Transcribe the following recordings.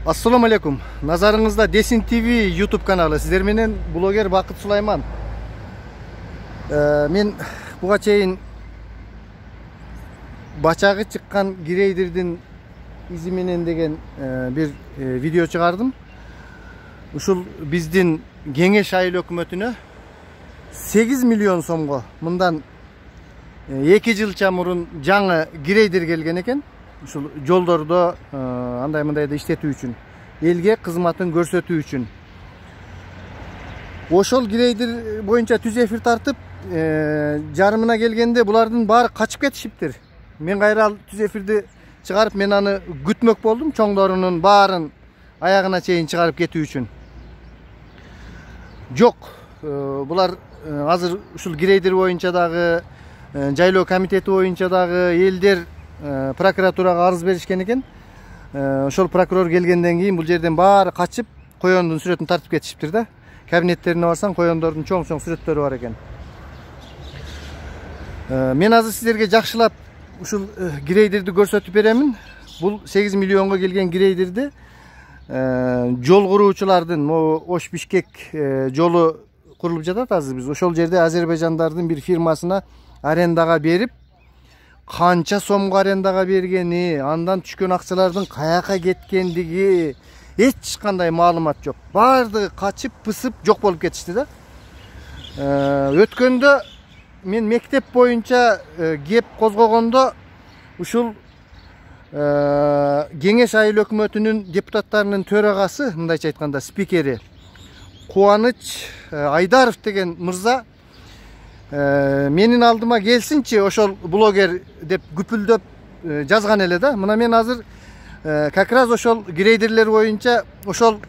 Assalamu alaikum. Nazarыңызda Desin TV YouTube kanalı. Sizler менен блогер Бакыт Сулайман. Мен буга чейин бачагы чыккан гирейдирдин изи менен деген бир видео чыгардым. Ушул биздин Кеңеш айыл өкмөтүнө 8 миллион сомго мындан 2 жылча мурун жаңы гирейдир келген экен. Ушул жолдордо андай мындайда иштетүү үчүн, элге кызматын көрсөтүү үчүн. Ошол гирейдир боюнча түз эфир тартып, жарымына келгенде булардын баары качып кетишиптир. Мен кайра түз эфирди чыгарып, мен аны күтмөк болдум, чоңдорунун баарын аягына чейин чыгарып кетүү үчүн. Жок, булар азыр ушул гирейдир боюнча дагы, жайлоо комитети боюнча дагы элдер прокуратурага арыз беришкен экен. Ошол прокурор келгенден кийин бул жерден баары качып, коёндун сүрөтүн тартып кетишиптир да. Кабинеттерине барсаң, коёндордун чоң-чоң сүрөттөрү бар экен. Мен азыр сиздерге жакшылап ушул гирейдирди көрсөтүп беремин. Бул 8 миллионго келген гирейдирди жол куруучулардын, Ош Бишкек жолу курулуп жатат азыр. Биз ошол жерде Азербайжандардын бир фирмасына арендага берип, канча сомго арендага бергени, андан түшкөн акчалардын каяка кеткендиги эч кандай маалымат жок. Баардыгы качып, пысып жок болуп кетишти да. Өткөндө мен мектеп боюнча кеп козгогондо ушул Кеңеш айыл өкмөтүнүн депутаттарынын төрагасы, мындайча айтканда спикери Кубаныч Айдаров деген мырза менин алдыма келсинчи, ошол блогер деп күпүлдөп жазган эле да. Мына мен азыр как раз ошол гирейдерлер боюнча ошол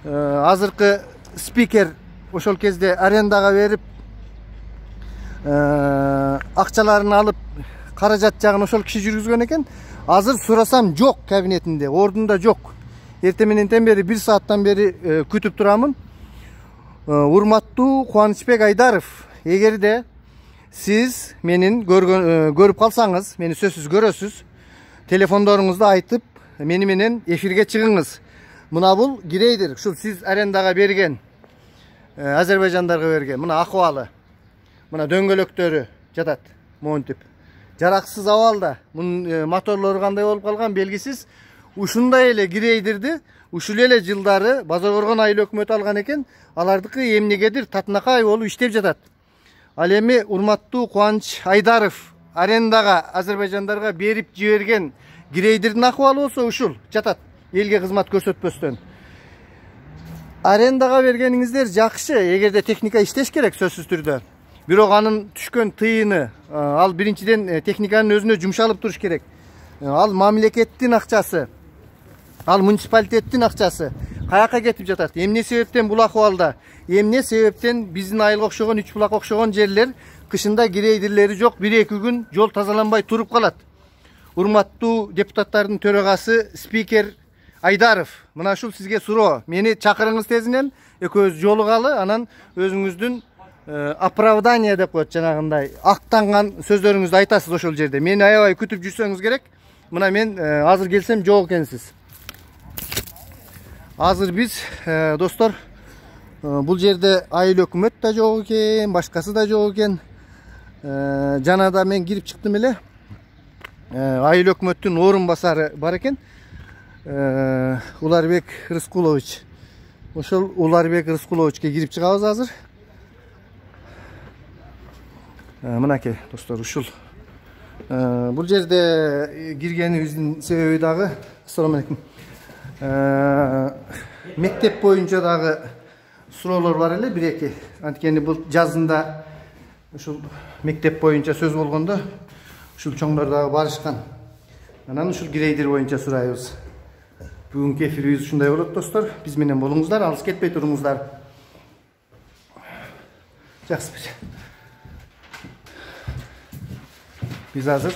азыркы спикер ошол кезде арендага берип акчаларын алып каражат жагын ошол киши жүргүзгөн экен. Азыр сурасам жок, кабинетинде, ордунда жок. Эртең мененден бери 1 сааттан бери күтүп турамын. Урматтуу Кубанычбек Айдаров, эгерде сиз менин көрүп калсаңыз, мени сөзсүз көрөсүз, телефондоруңузду айтып, мени менен эфирге чыгыңыз. Мына бул гирейдир, ушул сиз арендага берген, Азербайжандарга берген, мына акыбалы, мына дөңгөлөктөрү жатат, монтип. Жараксыз абалда, мунун моторлору кандай болуп калган белгисиз. Ушундай эле гирейдирди ушул эле жылдары Базаркоргон айыл өкмөтү алган экен. Алардыкы эмнегедир татынакай болуп иштеп жатат. Ал эми урматтуу Кубаныч Айдаров арендага Азербайжандарга берип жиберген гирейдирдин акыбалы болсо ушул жатат, элге кызмат көрсөтпөстөн. Арендага бергениңиздер жакшы, эгерде техника иштеш керек сөзсүз түрдө. Бирок анын түшкөн тыйыны, ал биринчиден техниканын өзүнө жумшалып туруш керек. Ал мамлекеттин акчасы, ал муниципалитеттин акчасы каяка кетип жатат? Эмне себептен бул акыбалда? Эмне себептен биздин айылга окшогон, Үч булак окшогон жерлер кышында гирейдирлери жок, 1-2 күн жол тазаланбай туруп калат? Урматтуу депутаттардын төрагасы спикер Айдаров, мына ушул сизге суроо. Мени чакырыңыз тезинен, экөөбүз жолугалы, анан өзүңүздүн оправдание деп коет, жанагындай актанган сөздөрүңүздү айтасыз ошол жерде. Мени аябай күтүп жүрсөңүз керек. Мына мен азыр келсем жок экенсиз. Азыр биз, достор, бул жерде айыл өкмөт да жок экен, башкасы да жок экен. Жана да мен кирип чыктым эле. Айыл өкмөттүн орун басары бар экен. Уларбек Рыскулович. Ошол Уларбек Рыскуловичке кирип чыгабыз азыр. Мынакей, достор, ушул. Бул жерде киргенибиздин себеби дагы, ассаламу алейкум. Мектеп боюнча дагы суроолор бар эле, 1-2. Анткени бул жазында ушул мектеп боюнча сөз болгондо ушул чоңдор дагы барышкан. Анан ушул гирейдир боюнча сурайбыз. Бүгүнкү эфирибиз ушундай болот, достор. Биз менен болуңуздар, алыс кетпей туруңуздар. Жакшы. Биз азыр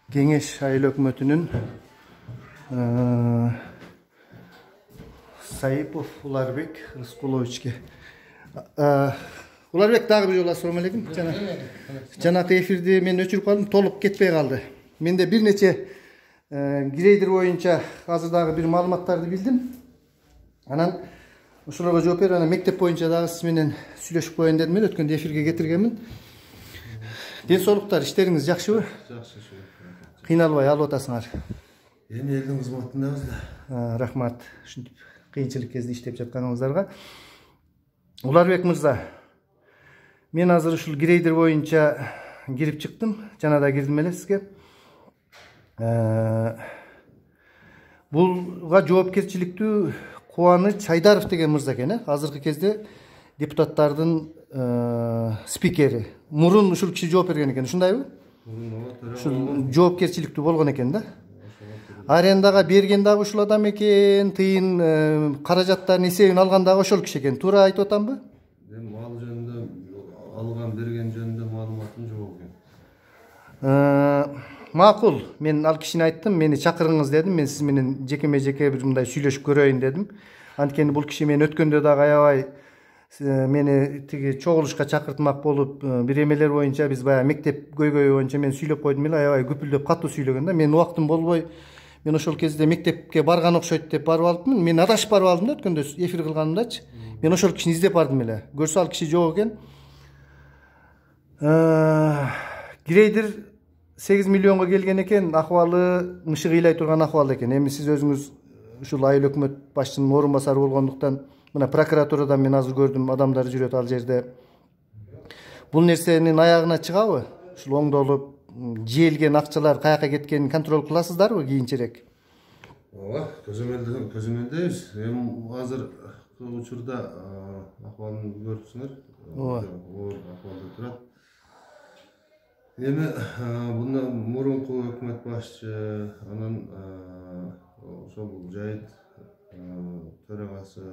Кеңеш айыл өкмөтүнүн Сайыпов Уларбек Рыскуловичке. Уларбек, дагы бир жолу ассаламу алейкум. Жанакы эфирди мен өчүрүп калдым, толук кетпей калды. Менде бир нече Грейдер боюнча азырдагы бир маалыматтарды билдим. Анан ошолорго жооп берип, анан мектеп боюнча дагы сиз менен сүйлөшүп коеюн дедим эле. Өткөндө эфирге кетиргенмин. Ден соолуктар, иштериңиз жакшыбы? Жакшы. Кыйналбай алып атасыңар. Эми элдин кызматындабыз да. Рахмат. Ушинтип кыйынчылык кезде иштеп жатканыңыздарга. Уларбек мырза, мен азыр ушул грейдер боюнча кирип чыктым. Жана да кирдим эле сизге. Булга жоопкерчиликтүү Кубаныч Айдаров деген мырза экен, азыркы кезде депутаттардын спикери. Мурун ушул киши жооп берген экен, ушундайбы? Ушул жоопкерчиликтүү болгон экен да. Арендага берген дагы ушул адам экен, тыйын каражаттардын эсебин алган дагы ошол киши экен. Туура айтып атамбы? Мал жөнүндө алган берген жөнүндө маалыматым жок экен. Макул, мен ал кишини айттым, мени чакырыңыз дедим, мен сиз менен жекеме-жеке бир мындай сүйлөшүп көрөйүн дедим. Анткени бул киши мен өткөндө дагы аябай мени тиги чогулушка чакыртмак болуп, бир эмелер боюнча биз баягы мектеп көйгөйү боюнча мен сүйлөп койдум эле, аябай күпүлдөп катуу сүйлөгөн да. Мен убактым болбой, мен ошол кезде мектепке барган окшойт деп барып алыпмын. Мен адашып барып алдым да, өткөндө эфир кылганымдачы. Мен ошол кишини издеп бардым эле. Көрсө ал киши жок экен. Грейдер 8 миллионго келген экен, акыбалы мышы кыйлай турган акыбалда экен. Эми сиз өзүңүз ушул айыл өкмөт башчынын орун басары болгондуктан, мына прокуратурадан мен азыр көрдүм, адамдар жүрөт ал жерде. Бул нерсенин аягына чыгабы? Ушул оңдолуп, жиелген акчалар каяка кеткенин контроль кыласыздарбы кийинчерээк? Ооба, көзөмөлдөйбүз. Эми азыр учурда акыбалын көрүпсүңөр. Ооба. Акыбалда турат. Эми буну мурунку өкмөт башчы, анан ошол жайыт төрагасы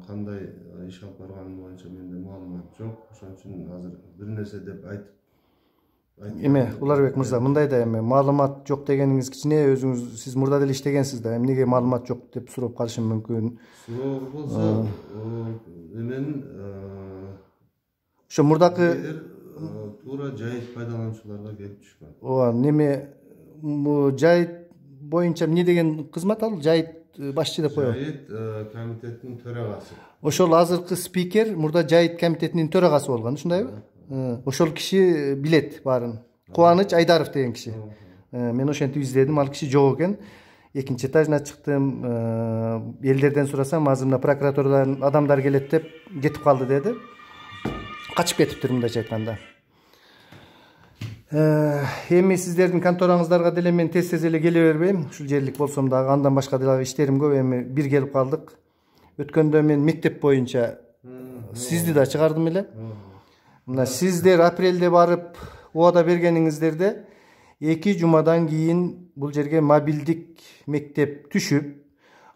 кандай иш алып барганы боюнча менде маалымат жок. Ошон үчүн азыр бир нерсе деп айтып. Эми Уларбек мырза, мындай да эми маалымат жок дегениңиз кичине өзүңүз сиз мурда деле иштегенсиз да. Эмнеге маалымат жок деп сурап калышым мүмкүн. Суроо болсо, эмен ошо мурдакы туура жайыт пайдалануучуларга келип түшкөн. Ооба, неме жайыт боюнча эмне деген кызмат ал? Жайыт башчы деп коебу. Жайыт комитетинин төрагасы. Ошол азыркы спикер мурда жайыт комитетинин төрагасы болгон, ушундайбы? Ошол киши билет баарын. Кубаныч Айдаров деген киши. Мен ошентип издедим, ал киши жок экен. Экинчи этажына чыктым, элдерден сурасам, азыр мына прокуратурадан адамдар келет деп кетип калды деди. Качып кетиптир мындайча айтканда. Эми сиздердин контораңыздарга деле мен тез эле келе бербейм. Ушул жерлик болсом дагы андан башка дагы иштерим көп. Эми бир келип калдык. Өткөндө мен мектеп боюнча сизди да чыгардым эле. Мына сиздер апрелде барып убада бергениңиздерде 2 жумадан кийин бул жерге мобилдик мектеп түшүп,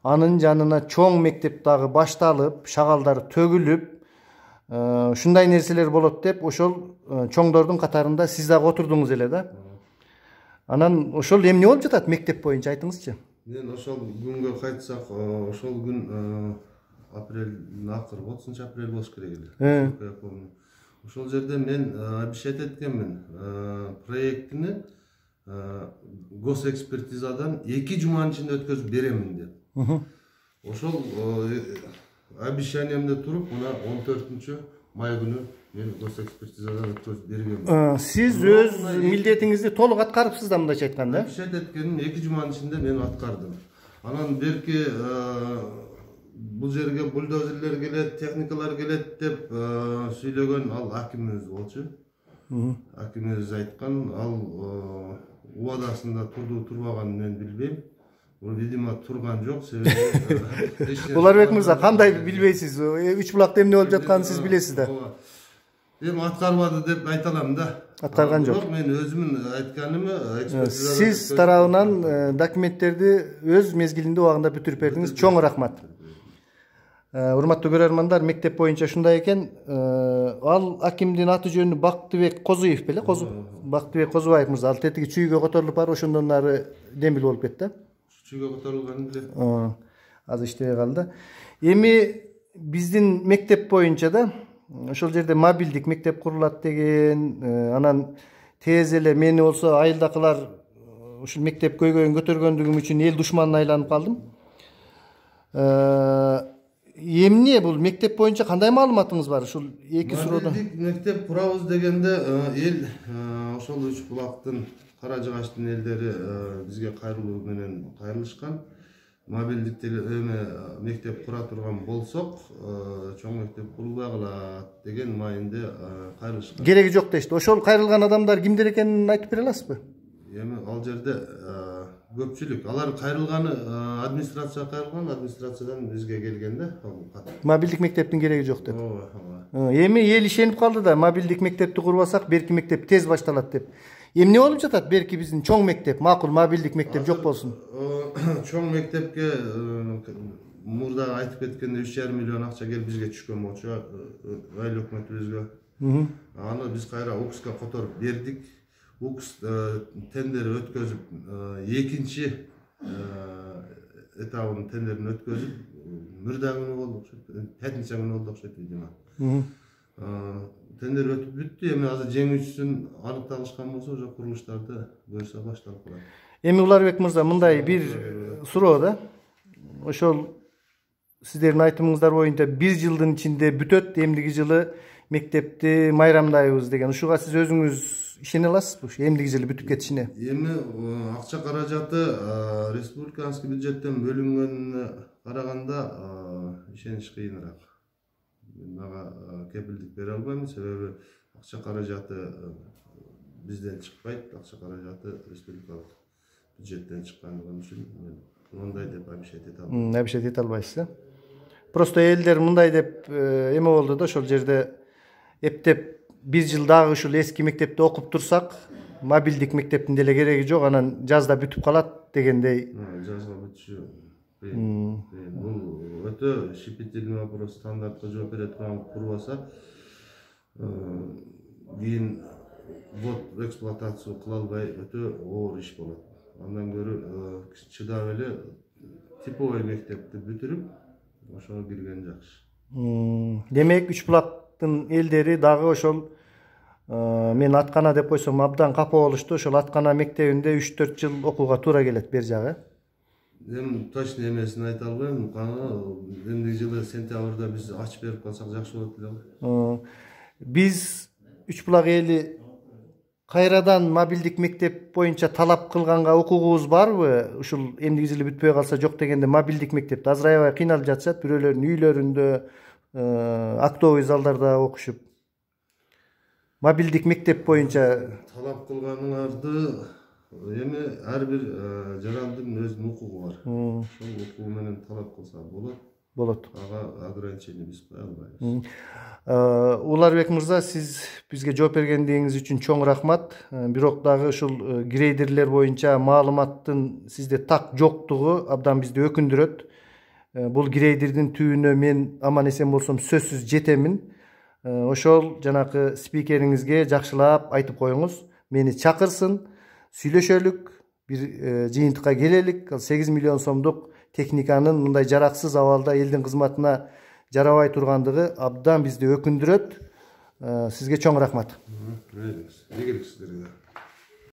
анын жанына чоң мектеп дагы башталып, шагалдар төгүлүп, ушундай нерселер болот деп ошол чоңдордун катарында сиз дагы отурдуңуз эле да. Анан ошол эмне болуп жатат мектеп боюнча айтыңызчы. Мен ошол күнгө кайтсак, ошол күн апрелдин акыры 30 апрель болуш керек эле. Ошол жерде мен обещать эткенмин. Проектини госэкспертизадан 2 жуманын ичинде өткөзүп беремин деп. Ошол обещаниемде туруп, мына 14 май күнү мен госэкспертизадан өткөзүп бергенмин. Сиз өз милдетиңизди толук аткарыпсыз да, мындайча айтканда. Обещать эткенин 2 жуманын ичинде мен аткардым. Анан берки бул жерге бульдозерлер келет, техникалар келет деп сүйлөгөн ал акимибиз болчу. Акимибиз айткан, ал убадасында турбаганын мен билбейм. Видимо, турган жок, себеби Уларбек мырза, кандай билбейсиз? Үч булакта эмне болуп жатканын сиз билесиз да. Эми аткарбады деп айта алам да. Аткарган жок. Бирок мен өзүмдүн айтканымы экспертиза. Сиз тарабынан документтерди өз мезгилинде убагында бүтүрүп бердиңиз. Чоң рахмат. Урматтуу көрөрмандар, мектеп боюнча ушундай экен. Ал акимдин аты жөнү Бактыбек Козуев беле? Бактыбек Козубаев мырза. Ал тетиги чүйгө которулуп барып, ошондон ары демил болуп кетти. Чүйгө которулганын билем. Азыр иштебей калды. Эми биздин мектеп боюнча да ошол жерде мобилдик мектеп курулат деген, анан тез эле мени болсо айылдакылар ушул мектеп көйгөйүн көтөргөндүгүм үчүн эл душманына айланып калдым. Эмне бул мектеп боюнча кандай маалыматыңыз бар? Ушул эки суроодон. Мобилдик мектеп курабыз дегенде эл ошол Үч булактын Кара Жыгачтын элдери бизге кайрылуу менен кайрылышкан. Мобилдик мектеп кура турган болсок, чоң мектеп курулбай калат деген маайында кайрылышкан. Кереги жок дешти. Ошол кайрылган адамдар кимдер экенин айтып бере аласызбы? Эми ал жерде көпчүлүк алар кайрылганы администрация кайрылган, администрациядан бизге келген да. Мобилдик мектептин кереги жок деп. Эми эл ишенип калды да, мобилдик мектепти курбасак берки мектеп тез башталат деп. Эмне болуп жатат? Берки биздин чоң мектеп, макул мобилдик мектеп жок болсун. Чоң мектепке мурда айтып кеткенде 3,5 миллион акча келип бизге түшкөн болчу, айыл өкмөтүбүзгө. Аны биз кайра УКСка которуп бердик. УКС тендер өткөзүп, экинчи этабын тендерин өткөзүп, мурда күнү болду окшойт, пятница күнү болду окшойт видимо. Тендер өтүп бүттү, эми азыр жеңүүчүсүн аныкталышкан болсо, уже курулуштарды буюрса башталып калат. Эми Уларбек мырза, мындай бир суроо да. Ошол сиздердин айтымыңыздар боюнча 1 жылдын ичинде бүтөт, эмдиги жылы мектепти майрамдайбыз деген. Ушуга сиз өзүңүз ишене аласызбы? Ушу эмдиги жылы бүтүп кетишине? Эми акча каражаты республиканский бюджеттен бөлүнгөнүнө караганда ишениш кыйыныраак. Мага кепилдик бере албайм, себеби акча каражаты бизден чыкпайт, акча каражаты республикалык бюджеттен чыккандыгы үчүн мен мындай деп обещать эте албайм. Обещать эте албайсыз, Просто элдер мындай деп эме болду да, ошол жерде эптеп 1 жыл дагы ушул эски мектепте окуп турсак, мобилдик мектептин деле кереги жок, анан жазда бүтүп калат дегендей. Жазга бүтүшү бул өтө щепетильный вопрос, стандартка жооп бере турган курбаса, кийин вот эксплуатацию кыла албай өтө оор иш болот. Андан көрө чыдап эле типовой мектепти бүтүрүп, ошого кирген жакшы. Демек, Үч булактын элдери дагы ошол мен Аткана деп койсом абдан капа болушту. Ошол Аткана мектебинде 3-4 жыл окууга туура келет бер жагы. Эми точно эмесин айта албайм. Эмдиги жылы сентябрда биз ачып берип калсак жакшы болот эле. Биз Үч булак эли кайрадан мобилдик мектеп боюнча талап кылганга укугубуз барбы? Ушул эмдиги жылы бүтпөй калса жок дегенде мобилдик мектепте азыр аябай кыйналып жатышат, бирөөлөрдүн үйлөрүндө, актовый залдарда окушуп. Мобилдик мектеп боюнча талап кылганыңарды эми ар бир жарандын өзүнүн укугу бар. Ошол укугу менен талап кылса болот. Ага ограничение биз кое албайбыз. Уларбек мырза, сиз бизге жооп бергендигиңиз үчүн чоң рахмат. Бирок дагы ушул грейдерлер боюнча маалыматтын сизде так жоктугу абдан бизди өкүндүрөт. Бул грейдердин түбүнө мен аман эсен болсом сөзсүз жетемин. Ошол жанакы спикериңизге жакшылап айтып коюңуз. Мени чакырсын, сүйлөшөлүк, бир жыйынтыкка келелик. 8 миллион сомдук техниканын мындай жараксыз абалда элдин кызматына жарабай тургандыгы абдан бизди өкүндүрөт. Сизге чоң рахмат. Игилик сиздерге.